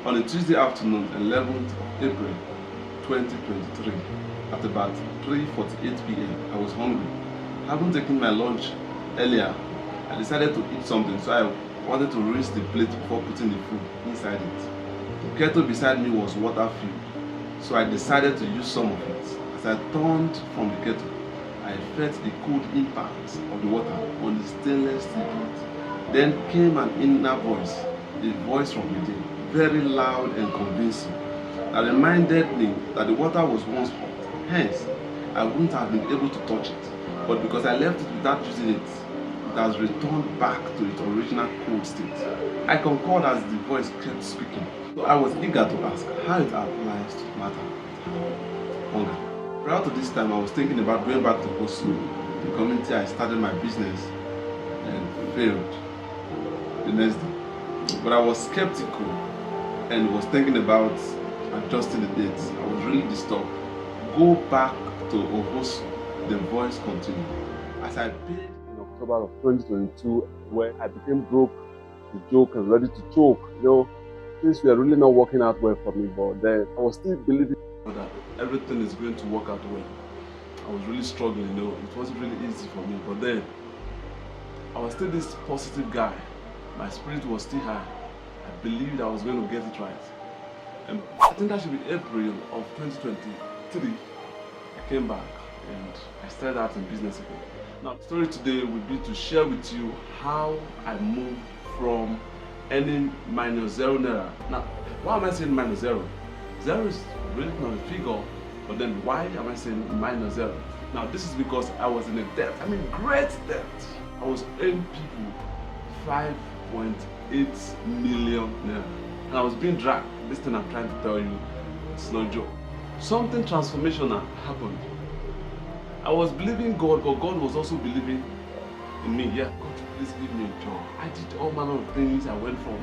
On a Tuesday afternoon, 11th of April 2023, at about 3:48 p.m., I was hungry. Having taken my lunch earlier, I decided to eat something, so I wanted to rinse the plate before putting the food inside it. The kettle beside me was water filled, so I decided to use some of it. As I turned from the kettle, I felt the cold impact of the water on the stainless steel plate. Then came an inner voice, a voice from within, very loud and convincing, that reminded me that the water was once hot. Hence, I wouldn't have been able to touch it. But because I left it without using it, it has returned back to its original cold state. I concurred as the voice kept speaking. So I was eager to ask how it applies to the matter of hunger. Prior to this time, I was thinking about going back to Osu, the community I started my business and failed the next day. But I was skeptical and was thinking about adjusting the dates. I was really disturbed. Go back to Obosu, the voice continued. As I paid in October of 2022, where I became broke to joke and ready to choke, things were really not working out well for me, but then I was still believing that everything is going to work out well. I was really struggling, it wasn't really easy for me, but then I was still this positive guy. My spirit was still high. I believed I was going to get it right. And I think that should be April of 2023. I came back and I started out in business again. Now, the story today would be to share with you how I moved from earning -0 naira. Now, why am I saying -0? Zero is really not a figure, but then why am I saying -0? Now, this is because I was in a debt. Great debt. I was owing people 5.8 million naira. And I was being dragged. This thing I'm trying to tell you, it's no joke. Something transformational happened. I was believing God, but God was also believing in me. Yeah, God, please give me a job. I did all manner of things. I went from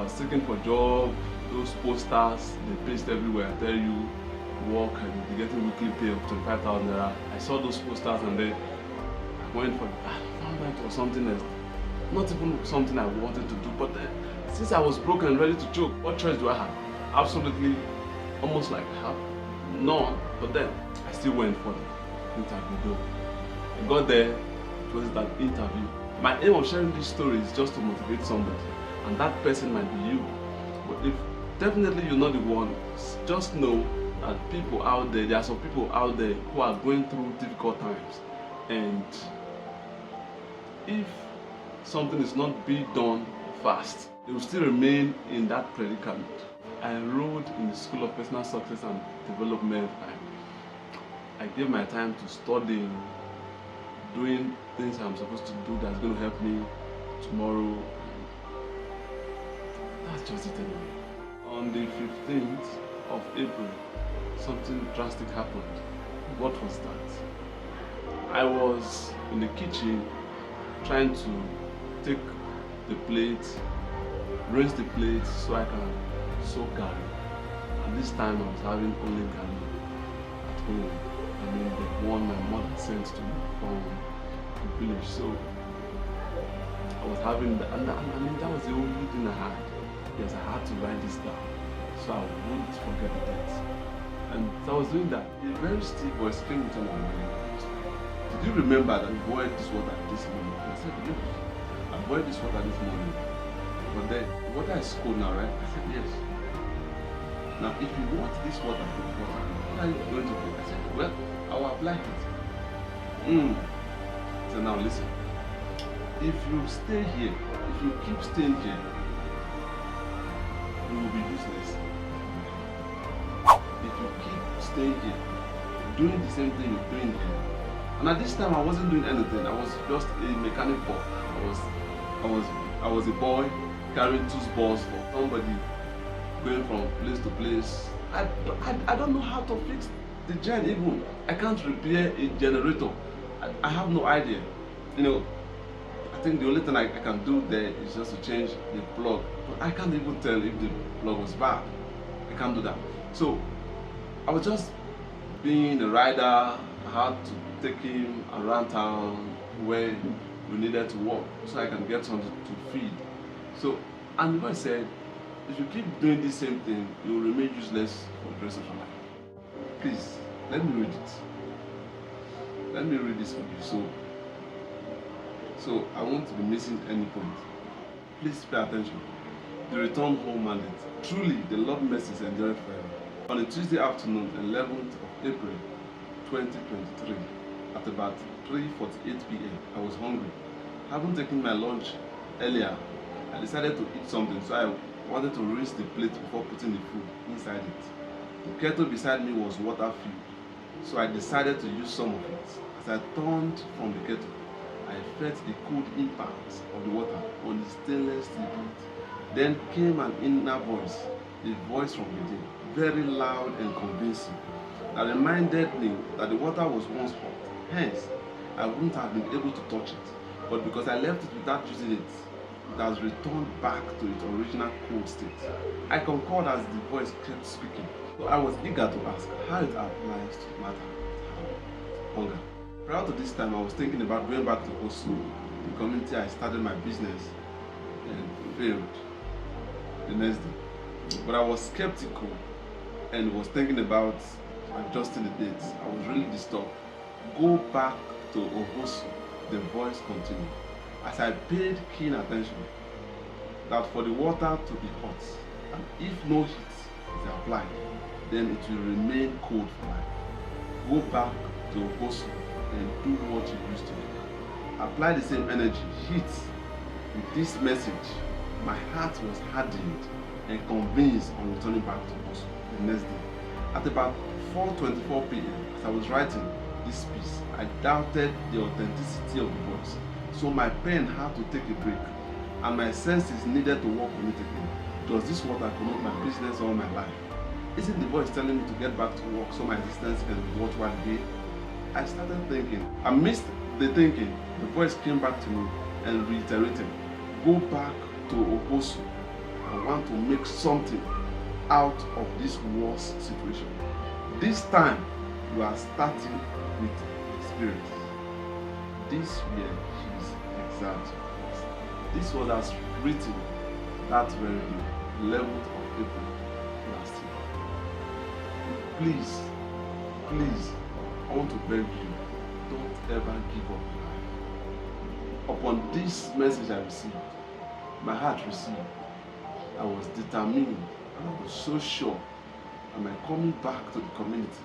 seeking for job, those posters, they paste everywhere. I tell you, work and you'll be getting weekly pay of 25,000 naira. I saw those posters and then I went for I found out it was something that's not even something I wanted to do. But then, since I was broken and ready to choke, what choice do I have? Absolutely, almost like none. But then I still went for the interview though. I got there, it was an interview. My aim of sharing this story is just to motivate somebody, and that person might be you. But if definitely you're not the one, just know that people out there, there are some people out there who are going through difficult times, and if something is not being done fast, they will still remain in that predicament. I enrolled in the School of Personal Success and Development. I gave my time to studying, doing things I'm supposed to do that's going to help me tomorrow. That's just it anyway. On the 15th of April, something drastic happened. What was that? I was in the kitchen trying to take the plate, rinse the plate so I can soak garri. And this time I was having only garri at home. The one my mother sent to me from the village. So I was having that, and that was the only thing I had. Yes, I had to write this down so I wouldn't forget the date. And so I was doing that. A very still voice came into my mind. Did you remember that you boiled this water this morning? I said, yes. I boiled this water this morning. But then the water is cold now, right? I said, yes. Now, if you want this water to be hot, what are you going to do? I said, well, I will apply it. So now listen. If you stay here, if you keep staying here, you will be useless. If you keep staying here, doing the same thing you're doing here. And at this time I wasn't doing anything. I was just a mechanic boy. I was a boy carrying two balls for somebody, going from place to place. I don't know how to fix the gen even. I can't repair a generator. I have no idea. I think the only thing I can do there is just to change the plug. But I can't even tell if the plug was bad. I can't do that. So I was just being a rider. I had to take him around town where we needed to work so I can get something to feed. So, and the boy said, If you keep doing the same thing, you will remain useless for the rest of your life. Please, let me read it. Let me read this for you so I won't be missing any point. Please pay attention. The return home mandate. Truly, the Lord mercies endure forever. On a Tuesday afternoon, 11th of April 2023, at about 3:48 p.m., I was hungry. Having taken my lunch earlier, I decided to eat something, so I wanted to rinse the plate before putting the food inside it. The kettle beside me was water filled, so I decided to use some of it. As I turned from the kettle, I felt the cold impact of the water on the stainless steel plate. Then came an inner voice, a voice from within, very loud and convincing, that reminded me that the water was once hot. Hence, I wouldn't have been able to touch it. But because I left it without using it, it has returned back to its original cold state. I concurred as the voice kept speaking. So I was eager to ask how it applies to the matter of hunger. Prior to this time, I was thinking about going back to Oslo, the community I started my business and failed the next day. But I was skeptical and was thinking about adjusting the dates. I was really disturbed. Go back to Ohosu, the voice continued. As I paid keen attention, that for the water to be hot, and if no heat is applied, then it will remain cold for life. Go back to Ohosu and do what you used to do. Apply the same energy, heat. With this message, my heart was hardened and convinced on returning back to Ohosu the next day. At about 4:24 p.m., as I was writing this piece, I doubted the authenticity of the voice. So my pen had to take a break, and my senses needed to work on it again. Does this what I promote my business all my life? Isn't the voice telling me to get back to work so my existence can be worthwhile again? I started thinking. Amidst the thinking, the voice came back to me and reiterated, go back to Ohosu. I want to make something out of this worst situation. This time, you are starting with experience. These were his exact words. This was as written that very day, 11th of April last year. Please, I want to beg you, don't ever give up life. Upon this message I received, my heart received. I was determined and I was so sure that my coming back to the community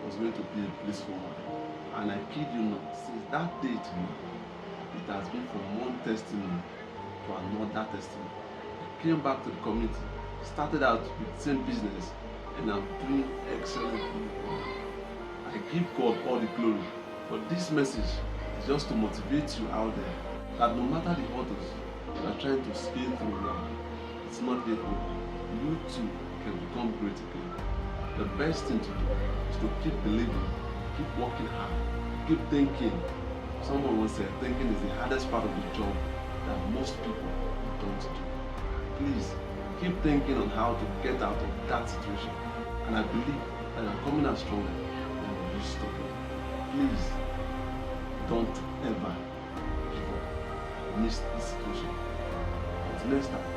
was going to be a blissful one. And I kid you not, since that day to now, it has been from one testimony to another testimony. I came back to the community, started out with the same business, and I'm doing excellently well. I give God all the glory, but this message is just to motivate you out there that no matter the hurdles you are trying to scale through now, it's not yet over. You too can become great again. The best thing to do is to keep believing, keep working hard, keep thinking. Someone once said thinking is the hardest part of the job that most people don't do. Please keep thinking on how to get out of that situation, and I believe that you are coming out stronger than you used to be. Please don't ever give up. Miss this situation. Until next time.